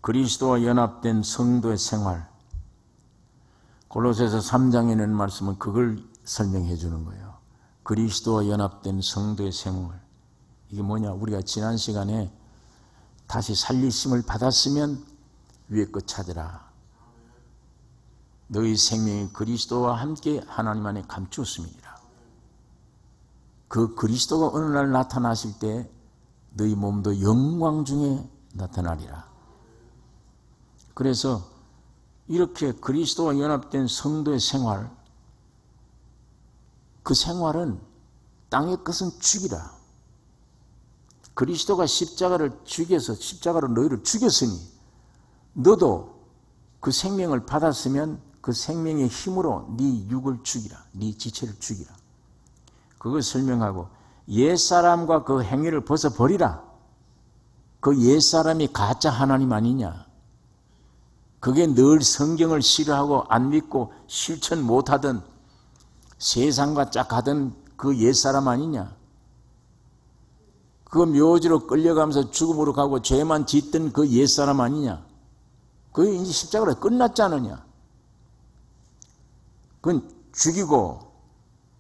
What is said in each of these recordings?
그리스도와 연합된 성도의 생활. 골로새서 3장에 있는 말씀은 그걸 설명해 주는 거예요. 그리스도와 연합된 성도의 생활. 이게 뭐냐? 우리가 지난 시간에 다시 살리심을 받았으면 위의 것 찾으라. 너희 생명이 그리스도와 함께 하나님 안에 감추었음이니라. 그 그리스도가 어느 날 나타나실 때 너희 몸도 영광 중에 나타나리라. 그래서 이렇게 그리스도와 연합된 성도의 생활, 그 생활은 땅의 것은 죽이라. 그리스도가 십자가를 죽여서 십자가로 너희를 죽였으니 너도 그 생명을 받았으면 그 생명의 힘으로 네 육을 죽이라. 네 지체를 죽이라. 그걸 설명하고 옛사람과 그 행위를 벗어버리라. 그 옛사람이 가짜 하나님 아니냐. 그게 늘 성경을 싫어하고 안 믿고 실천 못하던 세상과 짝하던 그 옛사람 아니냐. 그 묘지로 끌려가면서 죽음으로 가고 죄만 짓던 그 옛사람 아니냐. 그게 이제 십자가로 끝났지 않느냐. 그건 죽이고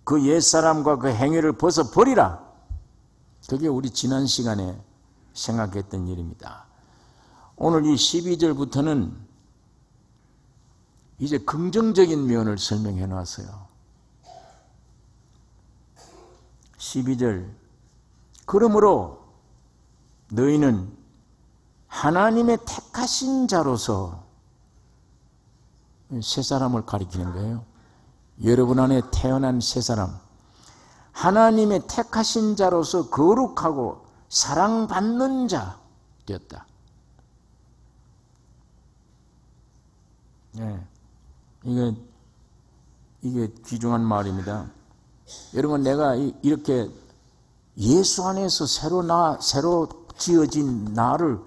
그 옛사람과 그 행위를 벗어버리라. 그게 우리 지난 시간에 생각했던 일입니다. 오늘 이 12절부터는 이제 긍정적인 면을 설명해 놨어요. 12절. 그러므로 너희는 하나님의 택하신 자로서, 새 사람을 가리키는 거예요. 여러분 안에 태어난 새 사람, 하나님의 택하신 자로서 거룩하고 사랑받는 자 되었다. 네. 이게 귀중한 말입니다. 여러분, 내가 이렇게 예수 안에서 새로 지어진 나를,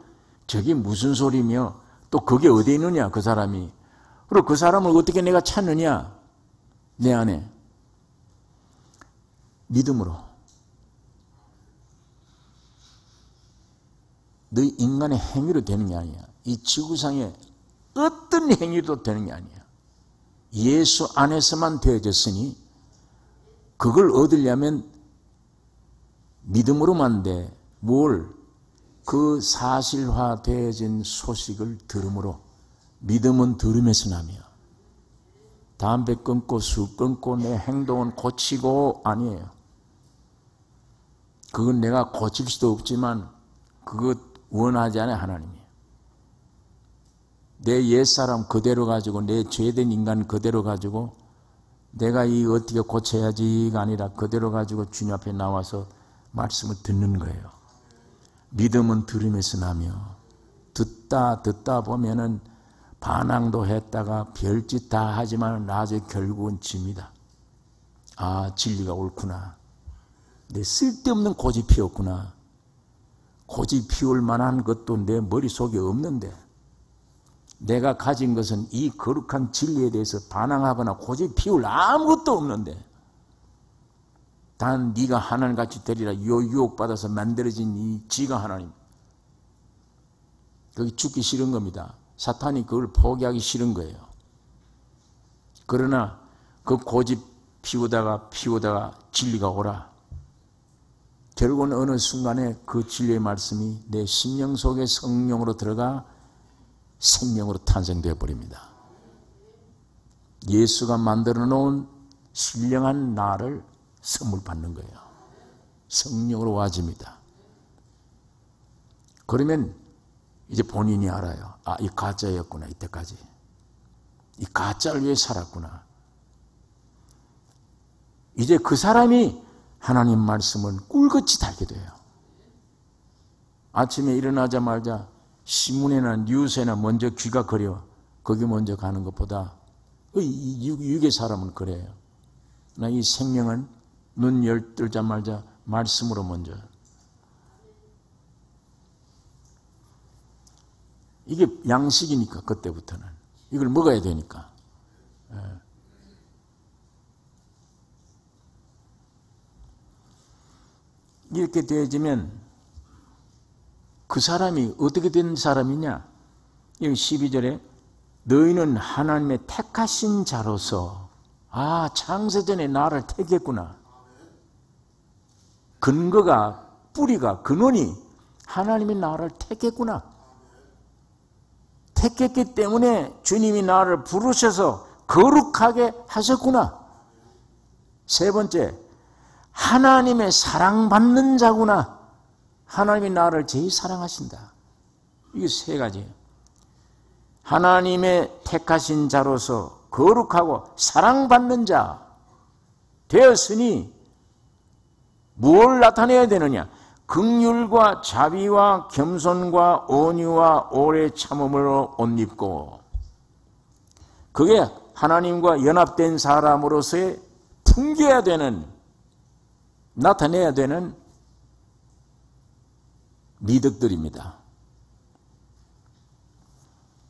저게 무슨 소리며, 또 그게 어디에 있느냐, 그 사람이. 그리고 그 사람을 어떻게 내가 찾느냐, 내 안에. 믿음으로. 너희 인간의 행위로 되는 게 아니야. 이 지구상에 어떤 행위도 되는 게 아니야. 예수 안에서만 되어졌으니 그걸 얻으려면 믿음으로만 돼. 뭘? 그 사실화되어진 소식을 들음으로. 믿음은 들음에서 나며. 담배 끊고 술 끊고 내 행동은 고치고 아니에요. 그건 내가 고칠 수도 없지만 그것 원하지 않아요, 하나님이. 내 옛사람 그대로 가지고, 내 죄된 인간 그대로 가지고 내가 이 어떻게 고쳐야지가 아니라 그대로 가지고 주님 앞에 나와서 말씀을 듣는 거예요. 믿음은 들음에서 나며. 듣다 보면은 반항도 했다가 별짓 다 하지만 나중에 결국은 집니다. 아, 진리가 옳구나. 내 쓸데없는 고집 피웠구나. 고집 피울 만한 것도 내 머릿속에 없는데, 내가 가진 것은 이 거룩한 진리에 대해서 반항하거나 고집 피울 아무것도 없는데, 단 네가 하나님같이 되리라 유혹받아서 만들어진 이 지가 하나님. 거기 죽기 싫은 겁니다. 사탄이 그걸 포기하기 싫은 거예요. 그러나 그 고집 피우다가 진리가 오라. 결국은 어느 순간에 그 진리의 말씀이 내 심령 속에 성령으로 들어가 생명으로 탄생되어 버립니다. 예수가 만들어 놓은 신령한 나를 선물 받는 거예요. 성령으로 와집니다. 그러면 이제 본인이 알아요. 아, 이 가짜였구나, 이때까지. 이 가짜를 위해 살았구나. 이제 그 사람이 하나님 말씀을 꿀같이 달게 돼요. 아침에 일어나자마자 신문이나 뉴스에나 먼저 귀가 거려. 거기 먼저 가는 것보다 육의 사람은 그래요. 나 이 생명은 눈 열뜨자마자 말씀으로 먼저. 이게 양식이니까, 그때부터는. 이걸 먹어야 되니까. 이렇게 되어지면 그 사람이 어떻게 된 사람이냐? 여기 12절에 너희는 하나님의 택하신 자로서 창세전에 나를 택했구나. 근거가 뿌리가 근원이 하나님이 나를 택했구나. 택했기 때문에 주님이 나를 부르셔서 거룩하게 하셨구나. 세 번째, 하나님의 사랑받는 자구나. 하나님이 나를 제일 사랑하신다. 이게 세 가지예요. 하나님의 택하신 자로서 거룩하고 사랑받는 자 되었으니 뭘 나타내야 되느냐? 긍휼과 자비와 겸손과 온유와 오래 참음으로 옷 입고, 그게 하나님과 연합된 사람으로서의 풍겨야 되는, 나타내야 되는 미덕들입니다.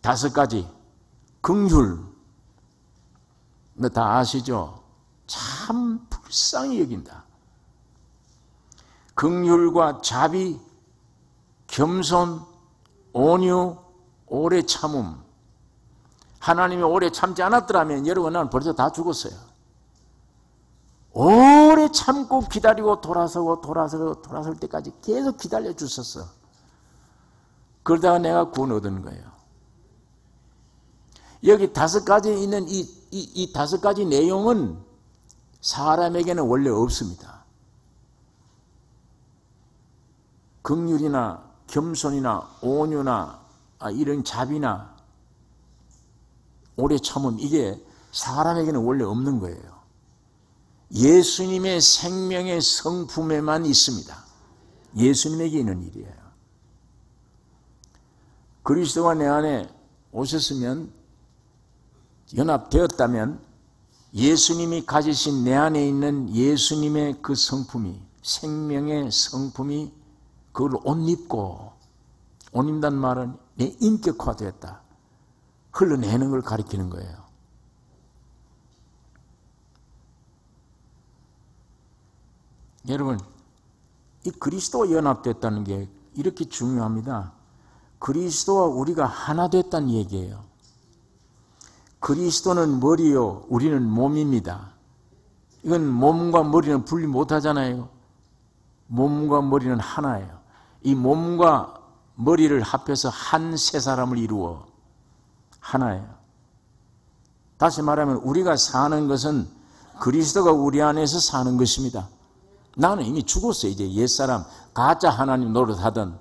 다섯 가지. 긍휼, 다 아시죠? 참 불쌍히 여긴다. 긍휼과 자비, 겸손, 온유, 오래 참음. 하나님이 오래 참지 않았더라면 여러분 나는 벌써 다 죽었어요. 오래 참고 기다리고 돌아설 때까지 계속 기다려 주셨어. 그러다가 내가 구원 얻은 거예요. 여기 다섯 가지 있는 이 다섯 가지 내용은 사람에게는 원래 없습니다. 긍휼이나 겸손이나 온유나 이런 자비나 오래 참음, 이게 사람에게는 원래 없는 거예요. 예수님의 생명의 성품에만 있습니다. 예수님에게 있는 일이에요. 그리스도가 내 안에 오셨으면, 연합되었다면 예수님이 가지신 내 안에 있는 예수님의 그 성품이, 생명의 성품이 그걸 옷 입고, 옷 입는다는 말은 내 인격화되었다, 흘러내는 걸 가리키는 거예요. 여러분, 이 그리스도와 연합됐다는 게 이렇게 중요합니다. 그리스도와 우리가 하나 됐다는 얘기예요. 그리스도는 머리요, 우리는 몸입니다. 이건 몸과 머리는 분리 못하잖아요. 몸과 머리는 하나예요. 이 몸과 머리를 합해서 한 세 사람을 이루어 하나예요. 다시 말하면 우리가 사는 것은 그리스도가 우리 안에서 사는 것입니다. 나는 이미 죽었어요. 이제 옛사람, 가짜 하나님 노릇하던,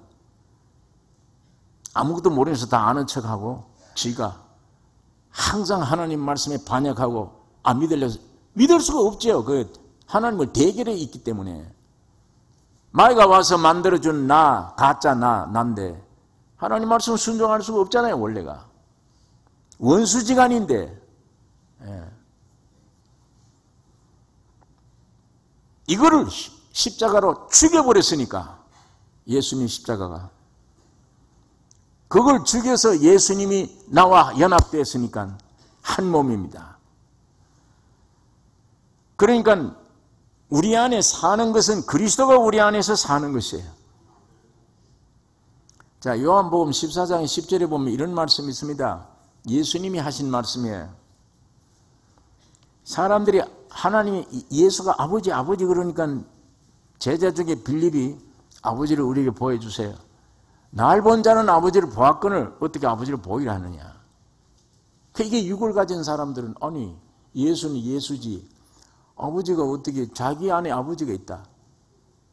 아무것도 모르면서 다 아는 척하고, 지가 항상 하나님 말씀에 반역하고, 믿을 수가 없죠. 그 하나님을 대결해 있기 때문에. 마귀가 와서 만들어준 가짜 난데 하나님 말씀을 순종할 수가 없잖아요. 원래가 원수지간인데. 이거를 십자가로 죽여버렸으니까, 예수님 십자가가 그걸 죽여서 예수님이 나와 연합되었으니까 한 몸입니다. 그러니까 우리 안에 사는 것은 그리스도가 우리 안에서 사는 것이에요. 자, 요한복음 14장 10절에 보면 이런 말씀이 있습니다. 예수님이 하신 말씀이에요. 사람들이 하나님이, 예수가 아버지 그러니까 제자 중에 빌립이 아버지를 우리에게 보여주세요. 날 본 자는 아버지를 보았거늘 어떻게 아버지를 보이라 하느냐. 이게 육을 가진 사람들은, 아니 예수는 예수지 아버지가 어떻게, 자기 안에 아버지가 있다.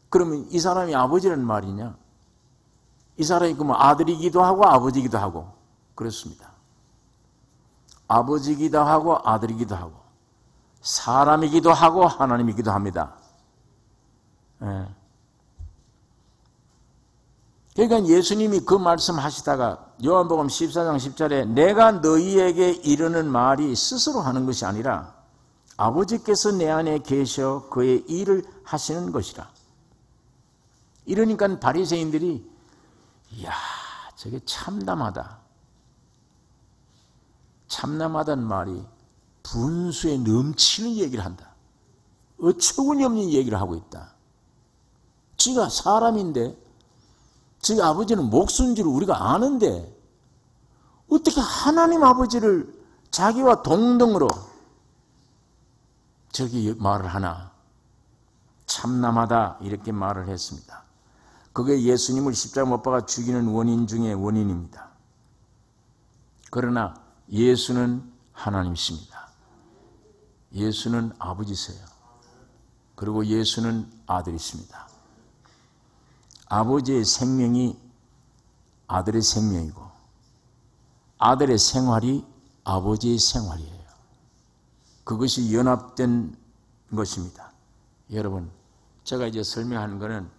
그러면 이 사람이 아버지라는 말이냐? 이 사람이 그러면 아들이기도 하고 아버지이기도 하고 그렇습니다. 아버지이기도 하고 아들이기도 하고 사람이기도 하고 하나님이기도 합니다. 그러니까 예수님이 그 말씀 하시다가 요한복음 14장 10절에 내가 너희에게 이르는 말이 스스로 하는 것이 아니라 아버지께서 내 안에 계셔 그의 일을 하시는 것이라. 이러니까 바리새인들이, 이야, 저게 참담하다. 참담하다는 말이 분수에 넘치는 얘기를 한다. 어처구니없는 얘기를 하고 있다. 지가 사람인데, 지가 아버지는 목숨인 줄 우리가 아는데 어떻게 하나님 아버지를 자기와 동등으로 저기 말을 하나? 참남하다 이렇게 말을 했습니다. 그게 예수님을 십자가 못 박아 죽이는 원인 중에 원인입니다. 그러나 예수는 하나님이십니다. 예수는 아버지세요. 그리고 예수는 아들이십니다. 아버지의 생명이 아들의 생명이고 아들의 생활이 아버지의 생활이에요. 그것이 연합된 것입니다. 여러분, 제가 이제 설명하는 것은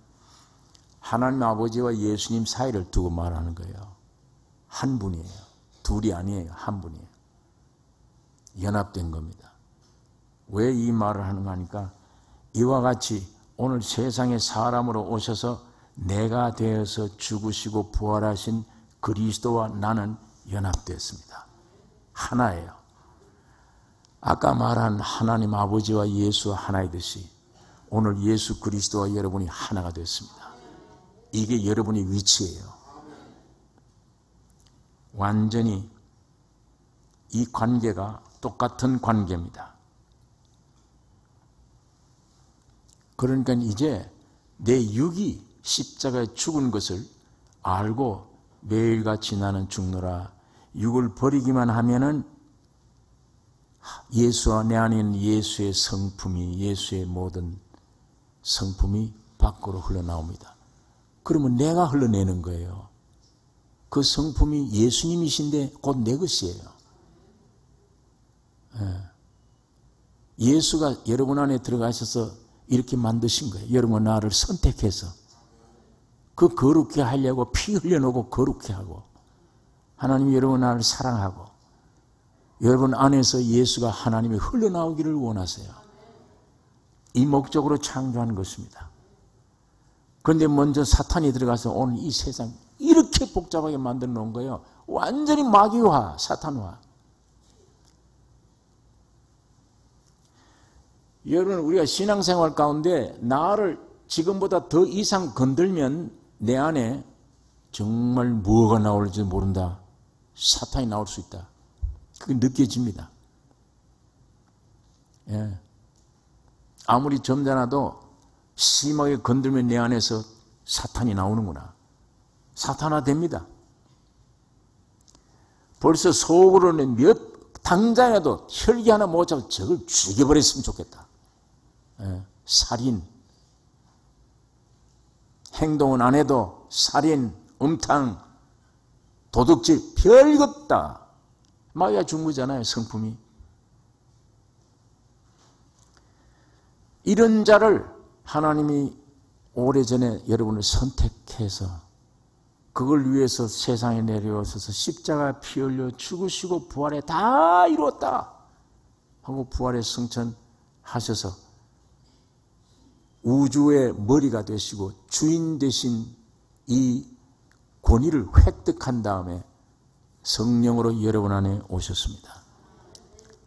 하나님 아버지와 예수님 사이를 두고 말하는 거예요. 한 분이에요. 둘이 아니에요. 한 분이에요. 연합된 겁니다. 왜 이 말을 하는가 하니까 이와 같이 오늘 세상에 사람으로 오셔서 내가 되어서 죽으시고 부활하신 그리스도와 나는 연합됐습니다. 하나예요. 아까 말한 하나님 아버지와 예수와 하나이듯이 오늘 예수 그리스도와 여러분이 하나가 됐습니다. 이게 여러분의 위치예요. 완전히 이 관계가 똑같은 관계입니다. 그러니까 이제 내 육이 십자가에 죽은 것을 알고 매일같이 나는 죽노라. 육을 버리기만 하면은 예수와 내 안에 있는 예수의 성품이, 예수의 모든 성품이 밖으로 흘러나옵니다. 그러면 내가 흘러내는 거예요. 그 성품이 예수님이신데 곧 내 것이에요. 예수가 여러분 안에 들어가셔서 이렇게 만드신 거예요. 여러분 나를 선택해서 그 거룩해 하려고 피 흘려놓고 거룩해 하고 하나님이 여러분 나를 사랑하고 여러분 안에서 예수가 하나님이 흘러나오기를 원하세요. 이 목적으로 창조한 것입니다. 그런데 먼저 사탄이 들어가서 오늘 이 세상 이렇게 복잡하게 만들어 놓은 거예요. 완전히 마귀화, 사탄화. 여러분 우리가 신앙생활 가운데 나를 지금보다 더 이상 건들면 내 안에 정말 뭐가 나올지 모른다. 사탄이 나올 수 있다. 그게 느껴집니다. 예. 아무리 점잖아도 심하게 건들면 내 안에서 사탄이 나오는구나. 사탄화 됩니다. 벌써 속으로는 당장이라도 혈기 하나 못 잡고 저걸 죽여버렸으면 좋겠다. 예. 살인. 행동은 안 해도 살인, 음탕, 도둑질, 별것 다. 마귀가 준 거잖아요, 성품이. 이런 자를 하나님이 오래전에 여러분을 선택해서 그걸 위해서 세상에 내려오셔서 십자가 피 흘려 죽으시고 부활에 다 이루었다 하고 부활에 승천하셔서 우주의 머리가 되시고 주인 되신 이 권위를 획득한 다음에 성령으로 여러분 안에 오셨습니다.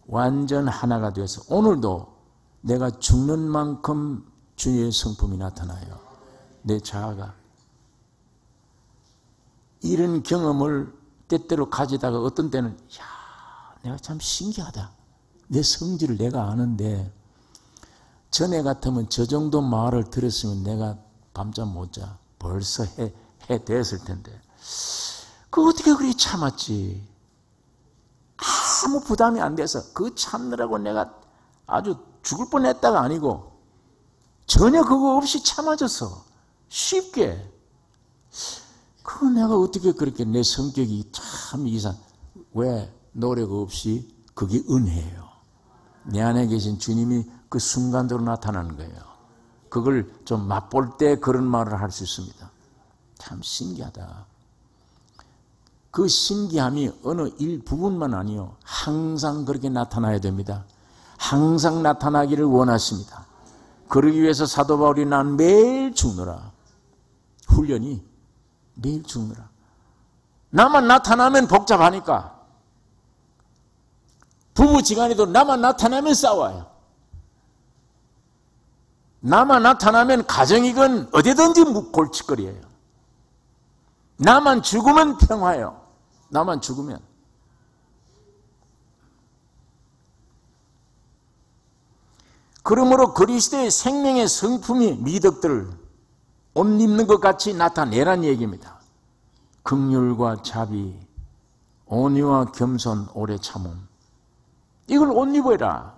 완전 하나가 되어서 오늘도 내가 죽는 만큼 주의 성품이 나타나요. 내 자아가. 이런 경험을 때때로 가지다가 어떤 때는 야, 내가 참 신기하다. 내 성질을 내가 아는데 전에 같으면 저 정도 말을 들었으면 내가 밤잠 못 자. 벌써 해 됐을 텐데 그 어떻게 그리 참았지? 아무 부담이 안 돼서 그 참느라고 내가 아주 죽을 뻔했다가 아니고 전혀 그거 없이 참아져서 쉽게 그 내가 어떻게 그렇게 내 성격이 참 이상 왜 노력 없이 그게 은혜예요. 내 안에 계신 주님이 그 순간적으로 나타나는 거예요. 그걸 좀 맛볼 때 그런 말을 할 수 있습니다. 참 신기하다. 그 신기함이 어느 일부분만 아니요. 항상 그렇게 나타나야 됩니다. 항상 나타나기를 원하십니다. 그러기 위해서 사도 바울이 난 매일 죽노라. 훈련이 매일 죽노라. 나만 나타나면 복잡하니까 부부지간에도 나만 나타나면 싸워요. 나만 나타나면 가정이건 어디든지 골칫거리예요. 나만 죽으면 평화예요. 나만 죽으면 그러므로 그리스도의 생명의 성품이 미덕들을 옷 입는 것 같이 나타내란 얘기입니다. 긍휼과 자비, 온유와 겸손, 오래 참음. 이걸 옷 입어라.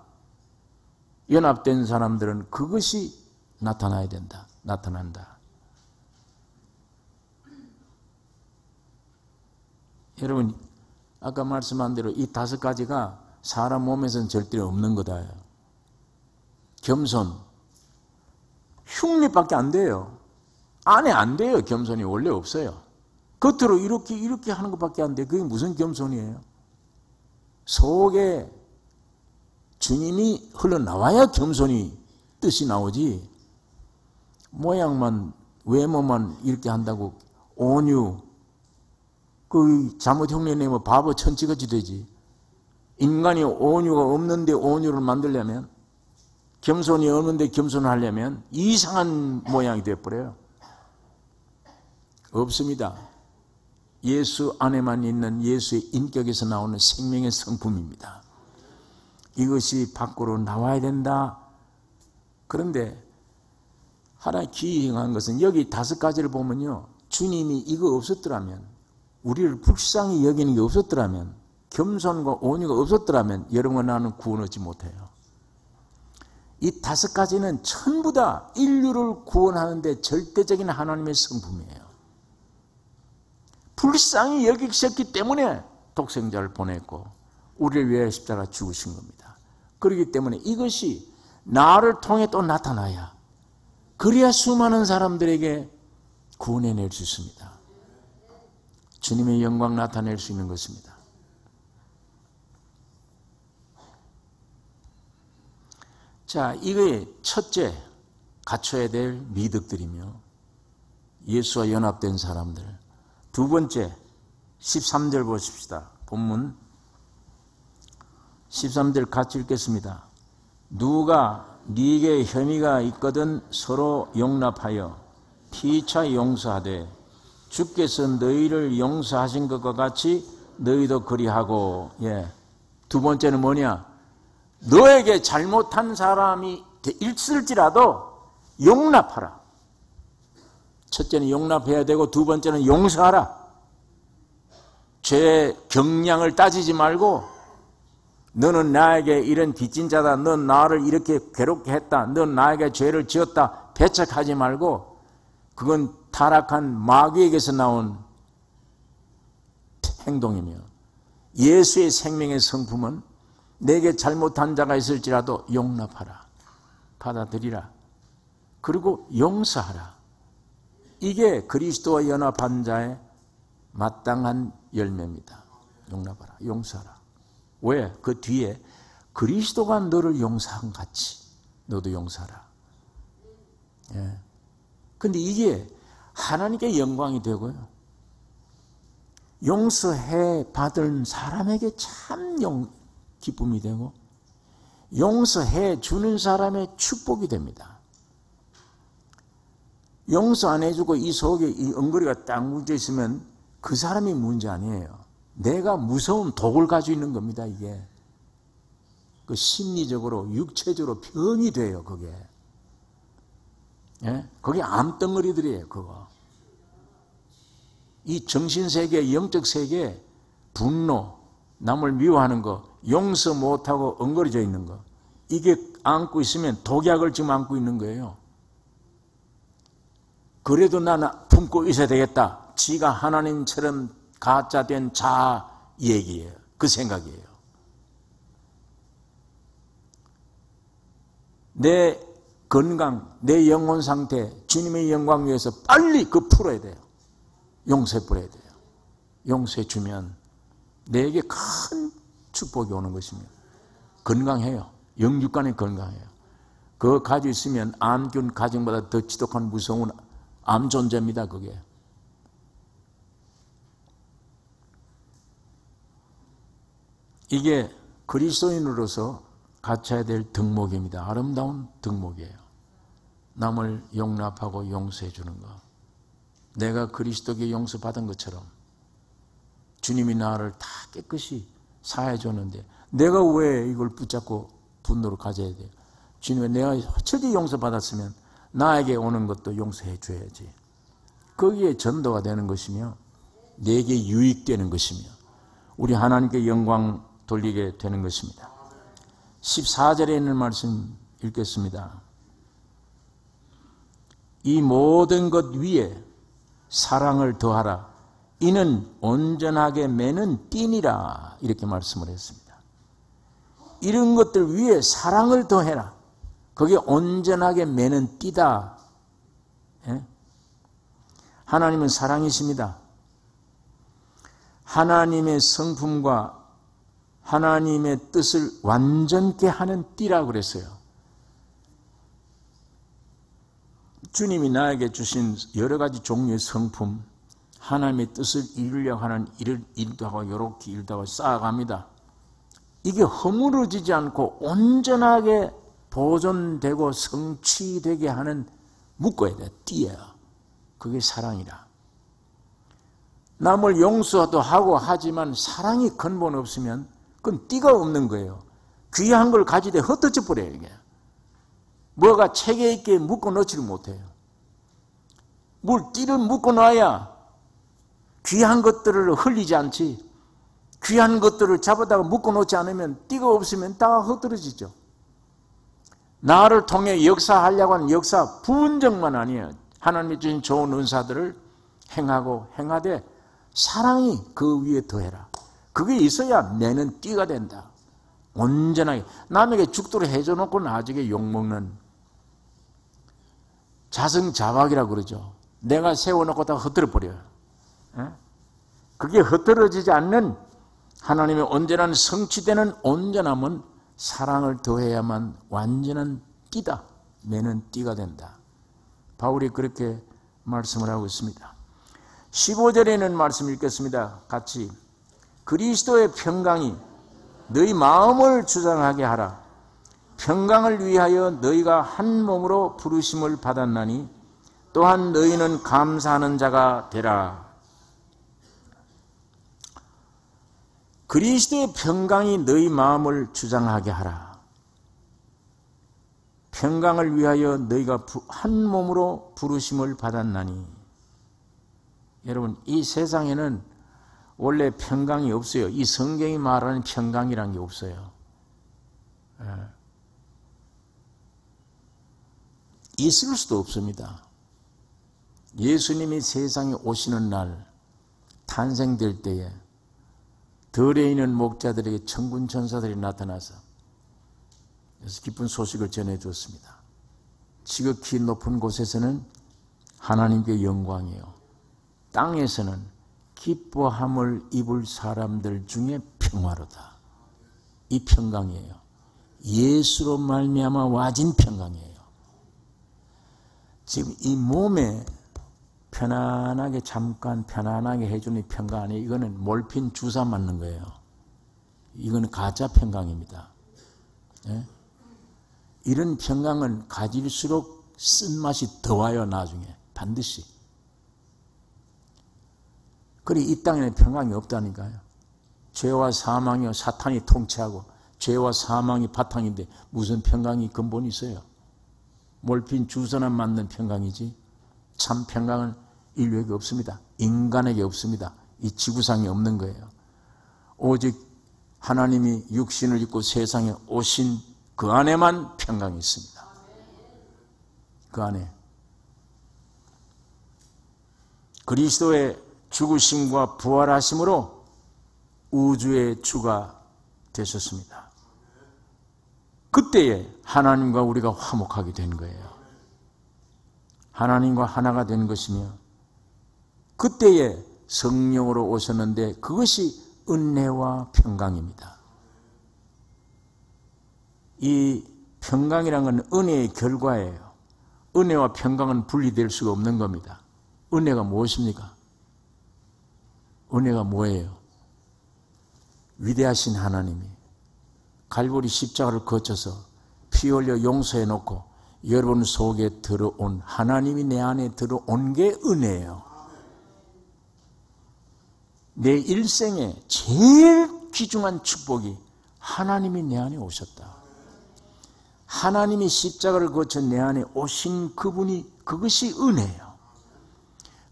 연합된 사람들은 그것이 나타나야 된다. 나타난다. 여러분, 아까 말씀한 대로 이 5가지가 사람 몸에서는 절대로 없는 거다. 겸손, 흉내밖에 안 돼요. 안에 안 돼요. 겸손이 원래 없어요. 겉으로 이렇게 하는 것밖에 안 돼. 그게 무슨 겸손이에요? 속에 주님이 흘러나와야 겸손이 뜻이 나오지. 모양만, 외모만 이렇게 한다고 온유, 그 잘못 흉내내면 바보 천치같이 되지. 인간이 온유가 없는데 온유를 만들려면, 겸손이 없는데 겸손을 하려면 이상한 모양이 되어버려요. 없습니다. 예수 안에만 있는 예수의 인격에서 나오는 생명의 성품입니다. 이것이 밖으로 나와야 된다. 그런데 하나 기이한 것은 여기 5가지를 보면요, 주님이 이거 없었더라면, 우리를 불쌍히 여기는 게 없었더라면, 겸손과 온유가 없었더라면 여러분과 나는 구원 얻지 못해요. 이 5가지는 전부 다 인류를 구원하는데 절대적인 하나님의 성품이에요. 불쌍히 여기셨기 때문에 독생자를 보냈고 우리를 위해 십자가 죽으신 겁니다. 그렇기 때문에 이것이 나를 통해 또 나타나야, 그래야 수많은 사람들에게 구원해낼 수 있습니다. 주님의 영광 나타낼 수 있는 것입니다. 자, 이거의 첫째 갖춰야 될 미덕들이며 예수와 연합된 사람들. 두 번째 13절 보십시다. 본문 13절 같이 읽겠습니다. 누가 네게 혐의가 있거든 서로 용납하여 피차 용서하되 주께서 너희를 용서하신 것과 같이 너희도 그리하고. 두 번째는 뭐냐? 너에게 잘못한 사람이 있을지라도 용납하라. 첫째는 용납해야 되고 두 번째는 용서하라. 죄의 경량을 따지지 말고 너는 나에게 이런 빚진 자다, 넌 나를 이렇게 괴롭게 했다, 넌 나에게 죄를 지었다 배척하지 말고, 그건 타락한 마귀에게서 나온 행동이며, 예수의 생명의 성품은 내게 잘못한 자가 있을지라도 용납하라, 받아들이라, 그리고 용서하라. 이게 그리스도와 연합한 자의 마땅한 열매입니다. 용납하라, 용서하라. 왜? 그 뒤에 그리스도가 너를 용서한 같이 너도 용서하라. 근데 이게 하나님께 영광이 되고요, 용서해 받은 사람에게 참 기쁨이 되고, 용서해 주는 사람의 축복이 됩니다. 용서 안 해주고 이 속에 이 엉거리가 딱 뭉쳐 있으면 그 사람이 문제 아니에요. 내가 무서운 독을 가지고 있는 겁니다. 이게 그 심리적으로 육체적으로 병이 돼요. 그게 그게 암덩어리들이에요. 그거 이 정신세계, 영적세계, 분노, 남을 미워하는 거, 용서 못하고 엉거려져 있는 거, 이게 안고 있으면 독약을 지금 안고 있는 거예요. 그래도 나는 품고 있어야 되겠다. 지가 하나님처럼 가짜된 자아 얘기예요. 그 생각이에요. 내 건강, 내 영혼 상태, 주님의 영광 위해서 빨리 그 풀어야 돼요. 용서해 버려야 돼요. 용서해 주면 내게 큰 축복이 오는 것입니다. 건강해요. 영육간에 건강해요. 그거 가지고 있으면 암균 가정보다 더 지독한 무서운 암 존재입니다. 그게. 이게 그리스도인으로서 갖춰야 될 덕목입니다. 아름다운 덕목이에요. 남을 용납하고 용서해 주는 것. 내가 그리스도께 용서받은 것처럼 주님이 나를 다 깨끗이 사해 줬는데 내가 왜 이걸 붙잡고 분노를 가져야 돼요? 주님은 내가 저리 용서받았으면 나에게 오는 것도 용서해 줘야지. 거기에 전도가 되는 것이며 내게 유익되는 것이며 우리 하나님께 영광 돌리게 되는 것입니다. 14절에 있는 말씀 읽겠습니다. 이 모든 것 위에 사랑을 더하라. 이는 온전하게 매는 띠니라. 이렇게 말씀을 했습니다. 이런 것들 위에 사랑을 더해라. 그게 온전하게 매는 띠다. 예? 하나님은 사랑이십니다. 하나님의 성품과 하나님의 뜻을 완전케 하는 띠라고 그랬어요. 주님이 나에게 주신 여러 가지 종류의 성품, 하나님의 뜻을 이루려고 하는 일도 하고 이렇게 일도 하고 쌓아갑니다. 이게 허물어지지 않고 온전하게 보존되고 성취되게 하는 묶어야 돼. 띠예요. 그게 사랑이라. 남을 용서도 하고 하지만 사랑이 근본 없으면 그건 띠가 없는 거예요. 귀한 걸 가지되 흩어져 버려요. 이게. 뭐가 체계 있게 묶어 놓지를 못해요. 띠를 묶어 놔야 귀한 것들을 흘리지 않지. 귀한 것들을 잡아다가 묶어 놓지 않으면 띠가 없으면 다 흩어지죠. 나를 통해 역사하려고 하는 역사 분정만 아니에요. 하나님이 주신 좋은 은사들을 행하고 행하되 사랑이 그 위에 더해라. 그게 있어야 내는 띠가 된다. 온전하게. 남에게 죽도록 해줘놓고 나중에 욕먹는 자승자박이라고 그러죠. 내가 세워놓고 다 흩어버려요. 그게 흩어지지 않는 하나님의 온전한 성취되는 온전함은 사랑을 더해야만 완전한 띠다. 매는 띠가 된다. 바울이 그렇게 말씀을 하고 있습니다. 15절에 있는 말씀 읽겠습니다. 같이. 그리스도의 평강이 너희 마음을 주장하게 하라. 평강을 위하여 너희가 한 몸으로 부르심을 받았나니 또한 너희는 감사하는 자가 되라. 그리스도의 평강이 너희 마음을 주장하게 하라. 평강을 위하여 너희가 한 몸으로 부르심을 받았나니. 여러분, 이 세상에는 원래 평강이 없어요. 이 성경이 말하는 평강이라는 게 없어요. 있을 수도 없습니다. 예수님이 세상에 오시는 날 탄생될 때에 들에 있는 목자들에게 천군 천사들이 나타나서 그래서 기쁜 소식을 전해주었습니다. 지극히 높은 곳에서는 하나님께 영광이요, 땅에서는 기뻐함을 입을 사람들 중에 평화로다. 이 평강이에요. 예수로 말미암아 와진 평강이에요. 지금 이 몸에 편안하게 잠깐 편안하게 해주는 평강 아니에요. 이거는 몰핀 주사 맞는 거예요. 이거는 가짜 평강입니다. 예? 이런 평강은 가질수록 쓴맛이 더 와요. 나중에 반드시. 그래 이 땅에는 평강이 없다니까요. 죄와 사망이요 사탄이 통치하고 죄와 사망이 바탕인데 무슨 평강이 근본이 있어요. 몰핀 주사나 맞는 평강이지 참 평강은 인류에게 없습니다. 인간에게 없습니다. 이 지구상에 없는 거예요. 오직 하나님이 육신을 입고 세상에 오신 그 안에만 평강이 있습니다. 그 안에 그리스도의 죽으심과 부활하심으로 우주의 주가 되셨습니다. 그때에 하나님과 우리가 화목하게 된 거예요. 하나님과 하나가 된 것이며 그때에 성령으로 오셨는데 그것이 은혜와 평강입니다. 이 평강이라는 건 은혜의 결과예요. 은혜와 평강은 분리될 수가 없는 겁니다. 은혜가 무엇입니까? 은혜가 뭐예요? 위대하신 하나님이 갈보리 십자가를 거쳐서 피 흘려 용서해 놓고 여러분 속에 들어온 하나님이 내 안에 들어온 게 은혜예요. 내 일생에 제일 귀중한 축복이 하나님이 내 안에 오셨다. 하나님이 십자가를 거쳐 내 안에 오신 그분이, 그것이 은혜예요.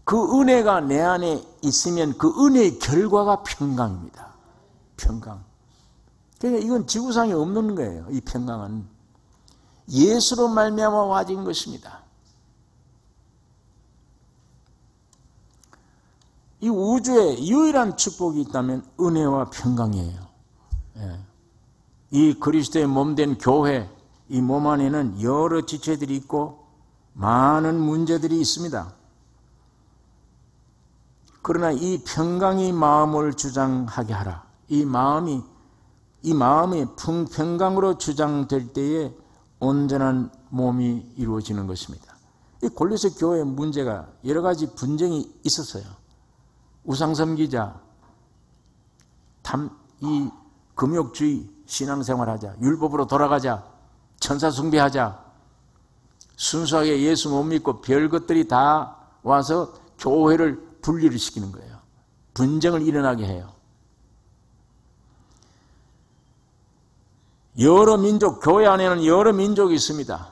그 은혜가 내 안에 있으면 그 은혜의 결과가 평강입니다. 평강. 그러니까 이건 지구상에 없는 거예요. 이 평강은 예수로 말미암아 와진 것입니다. 이 우주에 유일한 축복이 있다면 은혜와 평강이에요. 예. 이 그리스도의 몸된 교회, 이 몸 안에는 여러 지체들이 있고 많은 문제들이 있습니다. 그러나 이 평강이 마음을 주장하게 하라. 이 마음이 평강으로 주장될 때에 온전한 몸이 이루어지는 것입니다. 이 골로새 교회의 문제가 여러 가지 분쟁이 있었어요. 우상섬기자, 이 금욕주의 신앙생활하자, 율법으로 돌아가자, 천사 숭배하자, 순수하게 예수 못 믿고 별 것들이 다 와서 교회를 분리를 시키는 거예요. 분쟁을 일어나게 해요. 여러 민족, 교회 안에는 여러 민족이 있습니다.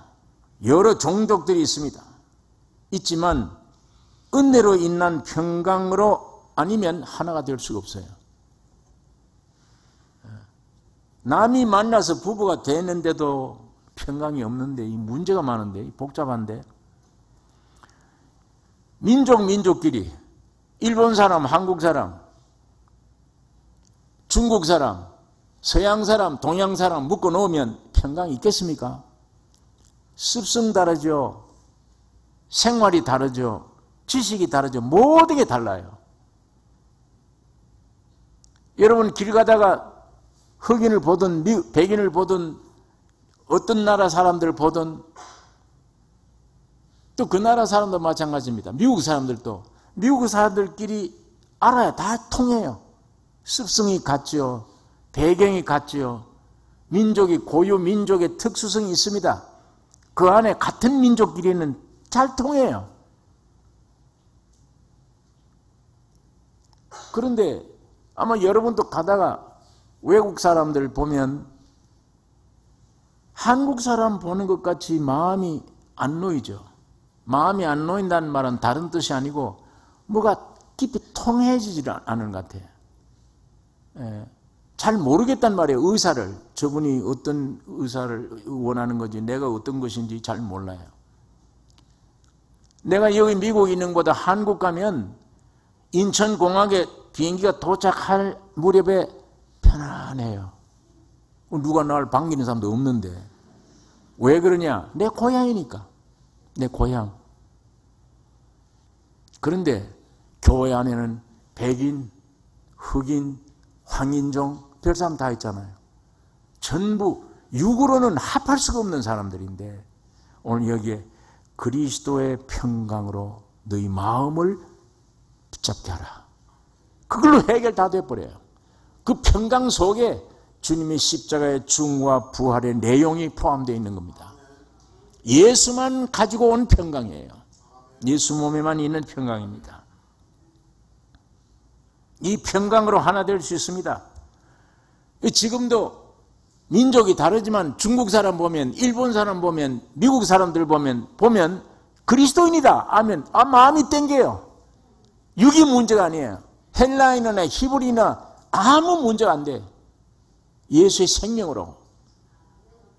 여러 종족들이 있습니다. 있지만 은혜로 인한 평강으로 아니면 하나가 될 수가 없어요. 남이 만나서 부부가 됐는데도 평강이 없는데, 이 문제가 많은데, 복잡한데, 민족끼리 일본 사람, 한국 사람, 중국 사람, 서양 사람, 동양 사람 묶어 놓으면 평강이 있겠습니까? 습성 다르죠. 생활이 다르죠. 지식이 다르죠. 모든 게 달라요. 여러분 길 가다가 흑인을 보든 백인을 보든 어떤 나라 사람들을 보든 또 그 나라 사람도 마찬가지입니다. 미국 사람들도 미국 사람들끼리 알아야 다 통해요. 습성이 같죠. 배경이 같죠. 민족이 고유 민족의 특수성이 있습니다. 그 안에 같은 민족끼리는 잘 통해요. 그런데 아마 여러분도 가다가 외국 사람들 보면 한국 사람 보는 것 같이 마음이 안 놓이죠. 마음이 안 놓인다는 말은 다른 뜻이 아니고 뭐가 깊이 통해지지 않은 것 같아요. 예. 잘 모르겠단 말이에요. 의사를. 저분이 어떤 의사를 원하는 건지 내가 어떤 것인지 잘 몰라요. 내가 여기 미국에 있는 것보다 한국 가면 인천공항에 비행기가 도착할 무렵에 편안해요. 누가 나를 반기는 사람도 없는데. 왜 그러냐? 내 고향이니까. 내 고향. 그런데 교회 안에는 백인, 흑인, 황인종, 별 사람 다 있잖아요. 전부 육으로는 합할 수가 없는 사람들인데 오늘 여기에 그리스도의 평강으로 너희 마음을 붙잡게 하라. 그걸로 해결 다 돼버려요. 그 평강 속에 주님의 십자가의 중과 부활의 내용이 포함되어 있는 겁니다. 예수만 가지고 온 평강이에요. 예수 몸에만 있는 평강입니다. 이 평강으로 하나 될 수 있습니다. 지금도 민족이 다르지만 중국 사람 보면, 일본 사람 보면, 미국 사람들 보면 그리스도인이다 하면 마음이 땡겨요. 육이 문제가 아니에요. 헬라인이나 히브리나 아무 문제가 안 돼. 예수의 생명으로,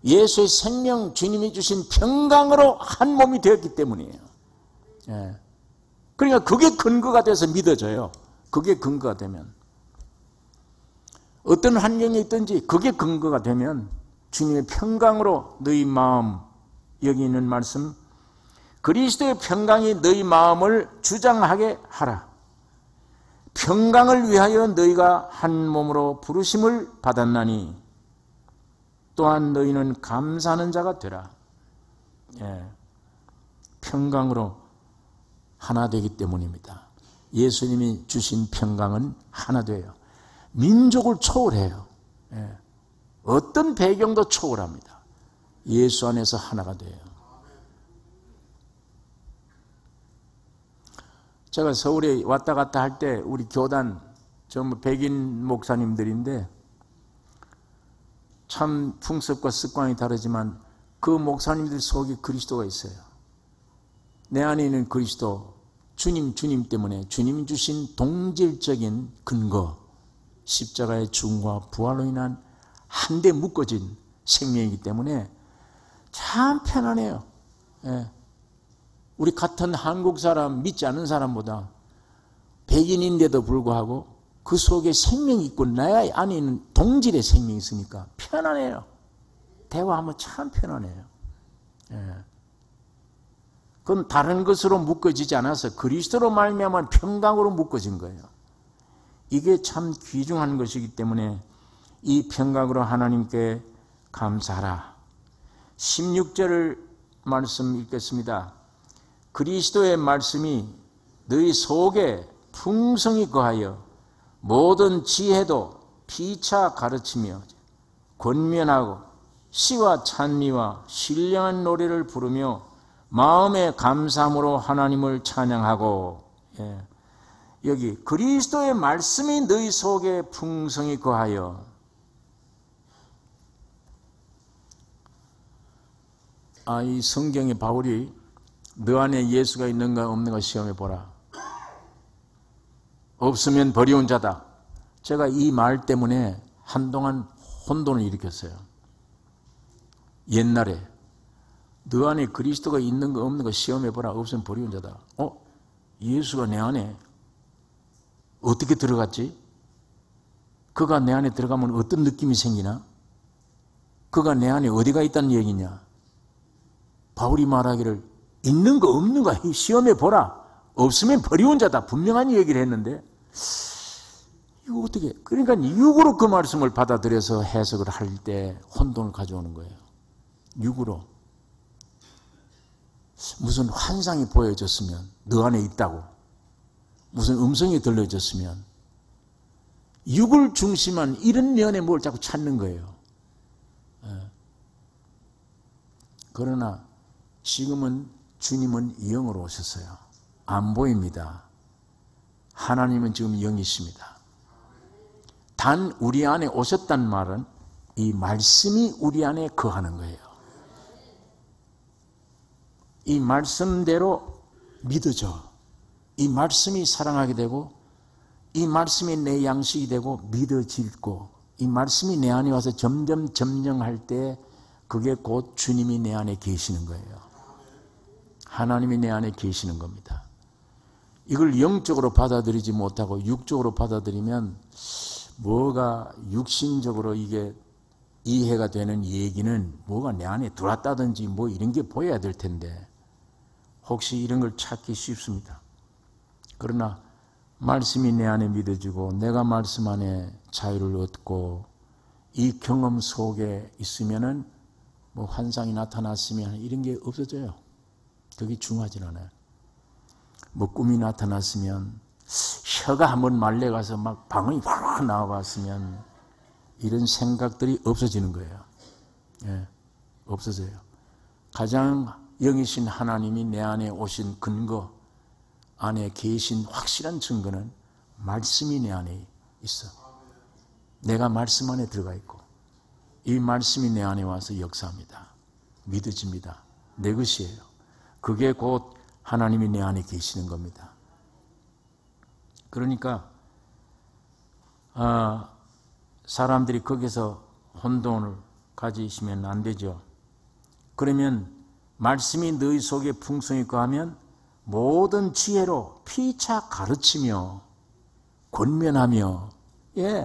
예수의 생명, 주님이 주신 평강으로 한 몸이 되었기 때문이에요. 예. 그러니까 그게 근거가 돼서 믿어져요. 그게 근거가 되면. 어떤 환경에 있든지 그게 근거가 되면 주님의 평강으로 너희 마음, 여기 있는 말씀, 그리스도의 평강이 너희 마음을 주장하게 하라. 평강을 위하여 너희가 한 몸으로 부르심을 받았나니 또한 너희는 감사하는 자가 되라. 예. 평강으로 하나 되기 때문입니다. 예수님이 주신 평강은 하나 돼요. 민족을 초월해요. 예. 어떤 배경도 초월합니다. 예수 안에서 하나가 돼요. 제가 서울에 왔다 갔다 할 때 우리 교단 전부 백인 목사님들인데 참 풍습과 습관이 다르지만 그 목사님들 속에 그리스도가 있어요. 내 안에 있는 그리스도, 주님 때문에 주님이 주신 동질적인 근거, 십자가의 죽음과 부활로 인한 한데 묶어진 생명이기 때문에 참 편안해요. 예. 우리 같은 한국 사람, 믿지 않는 사람보다 백인인데도 불구하고 그 속에 생명이 있고 내 안에 있는 동질의 생명이 있으니까 편안해요. 대화하면 참 편안해요. 예. 그건 다른 것으로 묶어지지 않아서 그리스도로 말미암아 평강으로 묶어진 거예요. 이게 참 귀중한 것이기 때문에 이 평강으로 하나님께 감사하라. 16절 말씀 읽겠습니다. 그리스도의 말씀이 너희 속에 풍성히 거하여 모든 지혜도 피차 가르치며 권면하고 시와 찬미와 신령한 노래를 부르며 마음의 감사함으로 하나님을 찬양하고. 예. 여기 그리스도의 말씀이 너희 속에 풍성히 거하여. 이 성경에 바울이 너 안에 예수가 있는가 없는가 시험해 보라. 없으면 버리운 자다. 제가 이 말 때문에 한동안 혼돈을 일으켰어요. 옛날에 너 안에 그리스도가 있는가 없는가 시험해 보라. 없으면 버리운 자다. 예수가 내 안에 어떻게 들어갔지? 그가 내 안에 들어가면 어떤 느낌이 생기나? 그가 내 안에 어디가 있다는 얘기냐? 바울이 말하기를 있는 거 없는 거 시험해 보라. 없으면 버리운 자다. 분명한 얘기를 했는데 이거 어떻게? 그러니까 육으로 그 말씀을 받아들여서 해석을 할 때 혼돈을 가져오는 거예요. 육으로. 무슨 환상이 보여졌으면 너 안에 있다고. 무슨 음성이 들려졌으면 육을 중심한 이런 면에 뭘 자꾸 찾는 거예요. 그러나 지금은 주님은 영으로 오셨어요. 안 보입니다. 하나님은 지금 영이십니다. 단 우리 안에 오셨단 말은 이 말씀이 우리 안에 거하는 거예요. 이 말씀대로 믿어져. 이 말씀이 사랑하게 되고 이 말씀이 내 양식이 되고 믿어질고 이 말씀이 내 안에 와서 점점 점령할 때 그게 곧 주님이 내 안에 계시는 거예요. 하나님이 내 안에 계시는 겁니다. 이걸 영적으로 받아들이지 못하고 육적으로 받아들이면 뭐가 육신적으로 이게 이해가 되는 얘기는 뭐가 내 안에 들어왔다든지 뭐 이런 게 보여야 될 텐데 혹시 이런 걸 찾기 쉽습니다. 그러나 말씀이 내 안에 믿어지고 내가 말씀 안에 자유를 얻고 이 경험 속에 있으면은 뭐 환상이 나타났으면 이런 게 없어져요. 그게 중요하진 않아요. 뭐 꿈이 나타났으면 혀가 한번 말려가서 막 방언이 확 나와봤으면 이런 생각들이 없어지는 거예요. 예, 없어져요. 가장 영이신 하나님이 내 안에 오신 근거 안에 계신 확실한 증거는 말씀이 내 안에 있어. 내가 말씀 안에 들어가 있고 이 말씀이 내 안에 와서 역사합니다. 믿어집니다. 내 것이에요. 그게 곧 하나님이 내 안에 계시는 겁니다. 그러니까 사람들이 거기서 혼돈을 가지시면 안 되죠. 그러면 말씀이 너희 속에 풍성히 거하면 모든 지혜로 피차 가르치며 권면하며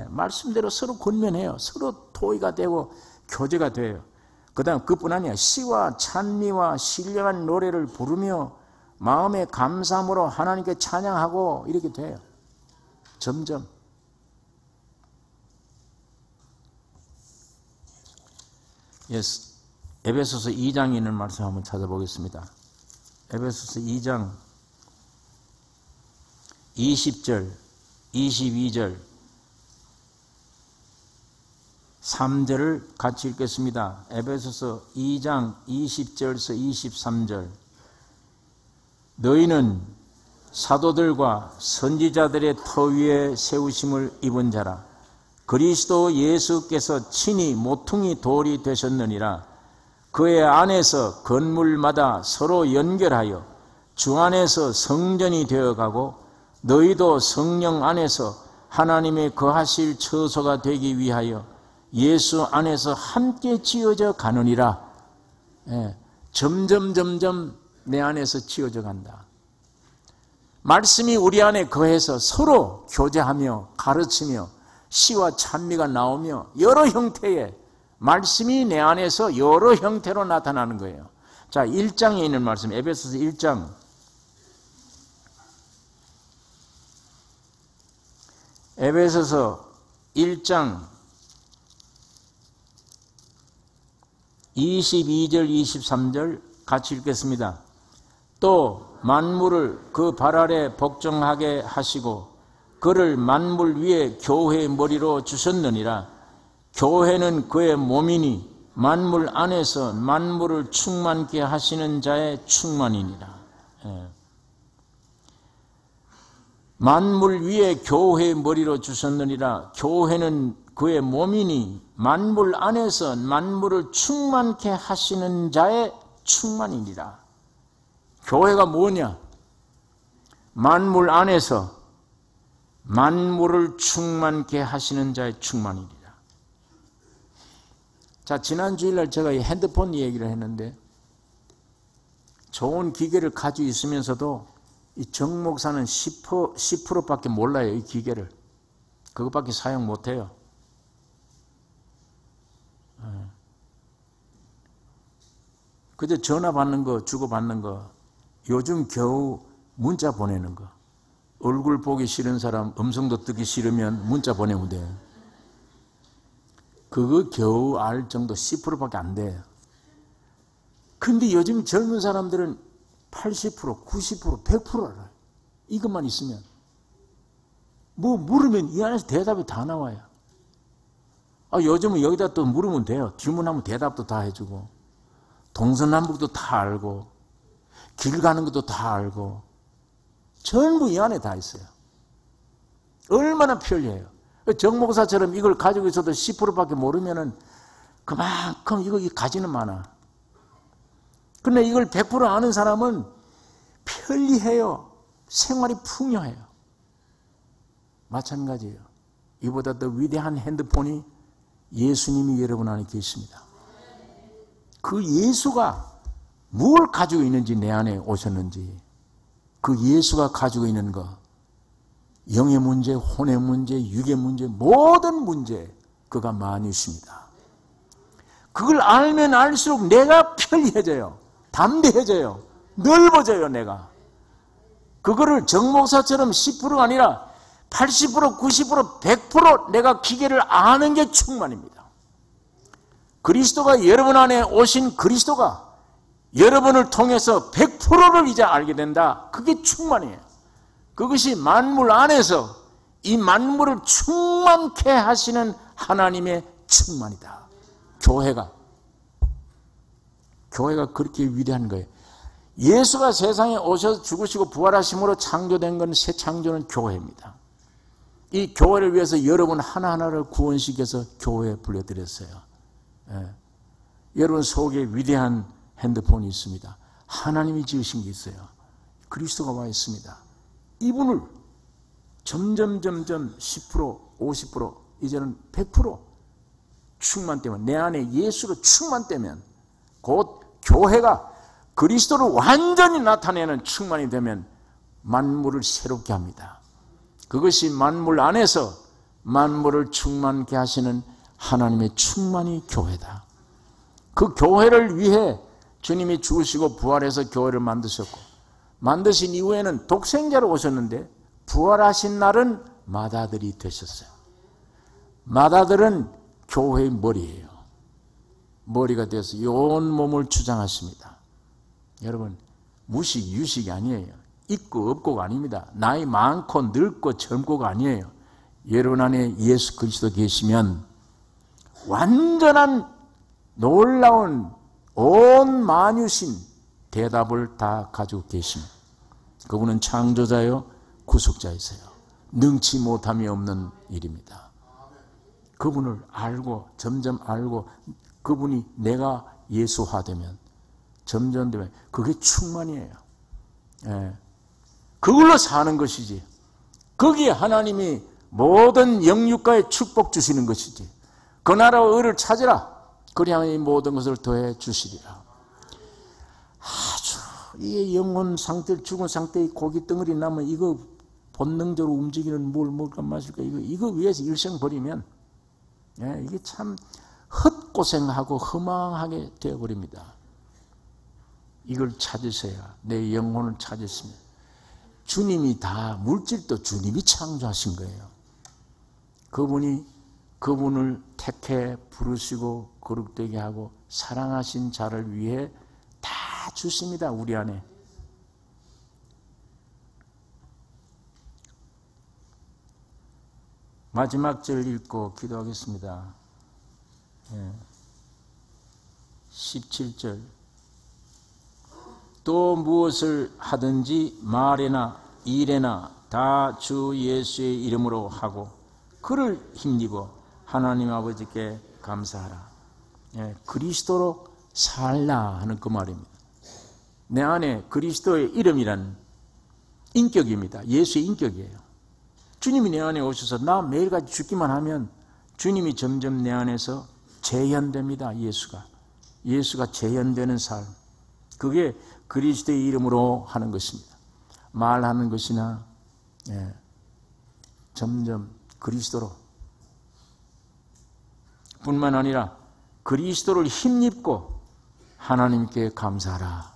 말씀대로 서로 권면해요. 서로 토의가 되고 교제가 돼요. 그 다음 그뿐 아니야. 시와 찬미와 신령한 노래를 부르며 마음의 감사함으로 하나님께 찬양하고 이렇게 돼요. 점점. 에베소서 2장에 있는 말씀 한번 찾아보겠습니다. 에베소서 2장 20절, 22절, 3절을 같이 읽겠습니다. 에베소서 2장 20절에서 23절. 너희는 사도들과 선지자들의 터 위에 세우심을 입은 자라. 그리스도 예수께서 친히 모퉁이 돌이 되셨느니라. 그의 안에서 건물마다 서로 연결하여 주 안에서 성전이 되어가고 너희도 성령 안에서 하나님의 거하실 처소가 되기 위하여 예수 안에서 함께 지어져 가느니라. 점점 내 안에서 지어져 간다. 말씀이 우리 안에 거해서 서로 교제하며 가르치며 시와 찬미가 나오며 여러 형태의 말씀이 내 안에서 여러 형태로 나타나는 거예요. 자, 1장에 있는 말씀, 에베소서 1장. 에베소서 1장 22절 23절 같이 읽겠습니다. 또 만물을 그 발 아래 복종하게 하시고 그를 만물 위에 교회의 머리로 주셨느니라. 교회는 그의 몸이니 만물 안에서 만물을 충만케 하시는 자의 충만이니라. 만물 위에 교회의 머리로 주셨느니라. 교회는 그의 몸이니 만물 안에서 만물을 충만케 하시는 자의 충만이니라. 교회가 뭐냐? 만물 안에서 만물을 충만케 하시는 자의 충만이니라. 자, 지난 주일날 제가 이 핸드폰 얘기를 했는데 좋은 기계를 가지고 있으면서도 이 정 목사는 10%밖에 몰라요. 이 기계를. 그것밖에 사용 못해요. 그저 전화 받는 거, 주고 받는 거, 요즘 겨우 문자 보내는 거. 얼굴 보기 싫은 사람, 음성도 듣기 싫으면 문자 보내면 돼요. 그거 겨우 알 정도 10%밖에 안 돼요. 근데 요즘 젊은 사람들은 80%, 90%, 100% 알아요. 이것만 있으면. 뭐 물으면 이 안에서 대답이 다 나와요. 요즘은 여기다 또 물으면 돼요. 질문하면 대답도 다 해주고, 동서남북도 다 알고, 길 가는 것도 다 알고, 전부 이 안에 다 있어요. 얼마나 편리해요. 정 목사처럼 이걸 가지고 있어도 10%밖에 모르면은 그만큼 이거 가지는 많아. 근데 이걸 100% 아는 사람은 편리해요. 생활이 풍요해요. 마찬가지예요. 이보다 더 위대한 핸드폰이 예수님이 여러분 안에 계십니다. 그 예수가 뭘 가지고 있는지, 내 안에 오셨는지, 그 예수가 가지고 있는 것, 영의 문제, 혼의 문제, 육의 문제, 모든 문제, 그가 만유십니다. 그걸 알면 알수록 내가 편리해져요. 담대해져요. 넓어져요, 내가. 그거를 정목사처럼 10%가 아니라 80%, 90%, 100% 내가 기계를 아는 게 충만입니다. 그리스도가 여러분 안에 오신 그리스도가 여러분을 통해서 100%를 이제 알게 된다. 그게 충만이에요. 그것이 만물 안에서 이 만물을 충만케 하시는 하나님의 충만이다. 교회가 그렇게 위대한 거예요. 예수가 세상에 오셔서 죽으시고 부활하심으로 창조된 건 새 창조는 교회입니다. 이 교회를 위해서 여러분 하나하나를 구원시켜서 교회에 불러드렸어요. 여러분 속에 위대한 핸드폰이 있습니다. 하나님이 지으신 게 있어요. 그리스도가 와 있습니다. 이분을 점점 10%, 50%, 이제는 100% 충만되면, 내 안에 예수로 충만되면, 곧 교회가 그리스도를 완전히 나타내는 충만이 되면 만물을 새롭게 합니다. 그것이 만물 안에서 만물을 충만케 하시는 하나님의 충만이 교회다. 그 교회를 위해 주님이 죽으시고 부활해서 교회를 만드셨고, 만드신 이후에는 독생자로 오셨는데 부활하신 날은 맏아들이 되셨어요. 맏아들은 교회의 머리예요. 머리가 되어서 온 몸을 주장하십니다. 여러분, 무식, 유식이 아니에요. 있고 없고가 아닙니다. 나이 많고 늙고 젊고가 아니에요. 여러분 안에 예수 그리스도 계시면 완전한 놀라운 온 만유신 대답을 다 가지고 계십니다. 그분은 창조자요 구속자이세요. 능치 못함이 없는 일입니다. 그분을 알고 점점 알고, 그분이 내가 예수화되면, 점점 되면 그게 충만이에요. 예. 그걸로 사는 것이지. 거기에 하나님이 모든 영육과의 축복 주시는 것이지. 그 나라와 의를 찾으라. 그리하면 이 모든 것을 더해 주시리라. 아주 이 영혼 상태, 죽은 상태의 고기 덩어리 나면 이거 본능적으로 움직이는 뭘 먹을까 마실까 이거 위해서 일생 버리면, 예, 이게 참 헛고생하고 허망하게 되어버립니다. 이걸 찾으셔야 내 영혼을 찾으시면, 주님이 다, 물질도 주님이 창조하신 거예요. 그분을 택해 부르시고 거룩되게 하고 사랑하신 자를 위해 다 주십니다. 우리 안에. 마지막 절 읽고 기도하겠습니다. 17절. 또 무엇을 하든지 말에나 일에나 다 주 예수의 이름으로 하고 그를 힘입어 하나님 아버지께 감사하라. 그리스도로 살라 하는 그 말입니다. 내 안에 그리스도의 이름이란 인격입니다. 예수의 인격이에요. 주님이 내 안에 오셔서 나 매일같이 죽기만 하면 주님이 점점 내 안에서 재현됩니다. 예수가 재현되는 삶, 그게 그리스도의 이름으로 하는 것입니다. 말하는 것이나 점점 그리스도로, 뿐만 아니라 그리스도를 힘입고 하나님께 감사하라.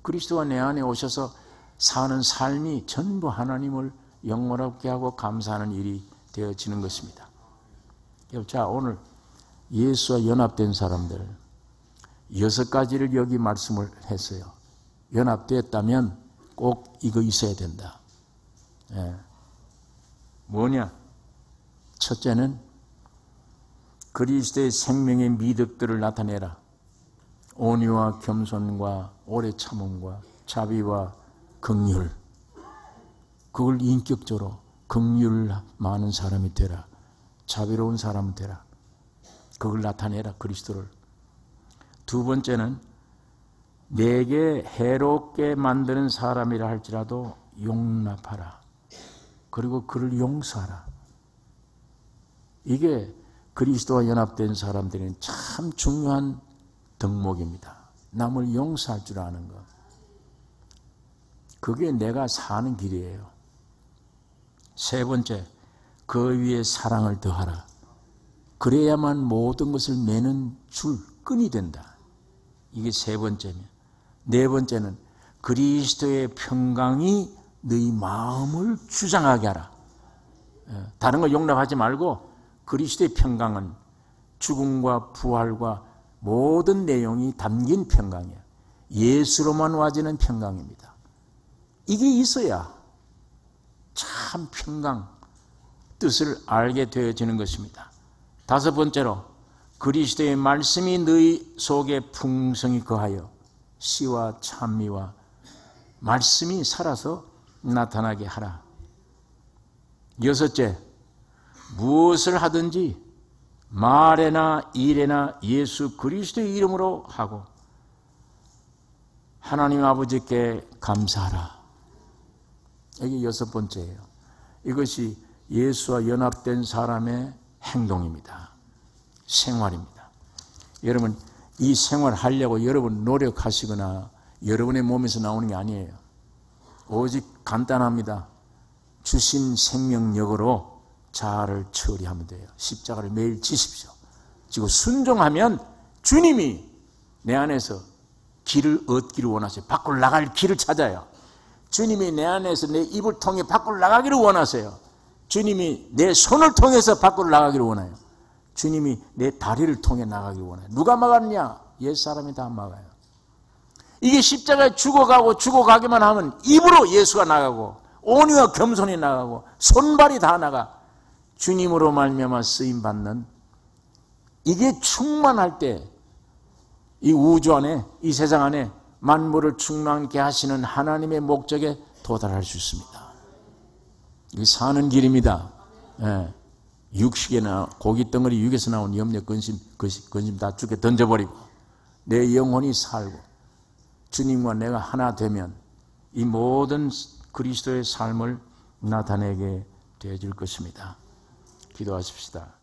그리스도가 내 안에 오셔서 사는 삶이 전부 하나님을 영원하게 하고 감사하는 일이 되어지는 것입니다. 자, 오늘 예수와 연합된 사람들 6가지를 여기 말씀을 했어요. 연합됐다면 꼭 이거 있어야 된다. 뭐냐? 첫째는 그리스도의 생명의 미덕들을 나타내라. 온유와 겸손과 오래 참음과 자비와 긍휼. 그걸 인격적으로 긍휼 많은 사람이 되라. 자비로운 사람이 되라. 그걸 나타내라, 그리스도를. 두 번째는 내게 해롭게 만드는 사람이라 할지라도 용납하라. 그리고 그를 용서하라. 이게 그리스도와 연합된 사람들은 참 중요한 덕목입니다. 남을 용서할 줄 아는 것. 그게 내가 사는 길이에요. 세 번째, 그 위에 사랑을 더하라. 그래야만 모든 것을 매는 끈이 된다. 이게 세 번째면, 네 번째는 그리스도의 평강이 너희 마음을 주장하게 하라. 다른 거 용납하지 말고 그리스도의 평강은 죽음과 부활과 모든 내용이 담긴 평강이에요. 예수로만 와지는 평강입니다. 이게 있어야 참 평강 뜻을 알게 되어지는 것입니다. 다섯 번째로 그리스도의 말씀이 너희 속에 풍성히 거하여 씨와 찬미와 말씀이 살아서 나타나게 하라. 여섯째, 무엇을 하든지 말에나 일에나 예수 그리스도의 이름으로 하고 하나님 아버지께 감사하라. 이게 여섯 번째예요. 이것이 예수와 연합된 사람의 행동입니다. 생활입니다. 여러분, 이 생활을 하려고 여러분 노력하시거나 여러분의 몸에서 나오는 게 아니에요. 오직 간단합니다. 주신 생명력으로 자아를 처리하면 돼요. 십자가를 매일 지십시오. 지금 순종하면 주님이 내 안에서 길을 얻기를 원하세요. 밖으로 나갈 길을 찾아요. 주님이 내 안에서 내 입을 통해 밖으로 나가기를 원하세요. 주님이 내 손을 통해서 밖으로 나가기를 원해요. 주님이 내 다리를 통해 나가기를 원해요. 누가 막았냐? 옛사람이 다 막아요. 이게 십자가에 죽어가기만 하면 입으로 예수가 나가고 온유와 겸손이 나가고 손발이 다 나가 주님으로 말미암아 쓰임받는, 이게 충만할 때 이 우주 안에, 이 세상 안에 만물을 충만케 하시는 하나님의 목적에 도달할 수 있습니다. 이게 사는 길입니다. 육식에나 고기 덩어리 육에서 나온 염려 근심 다 죽게 던져버리고 내 영혼이 살고 주님과 내가 하나 되면 이 모든 그리스도의 삶을 나타내게 되어줄 것입니다. 기도하십시다.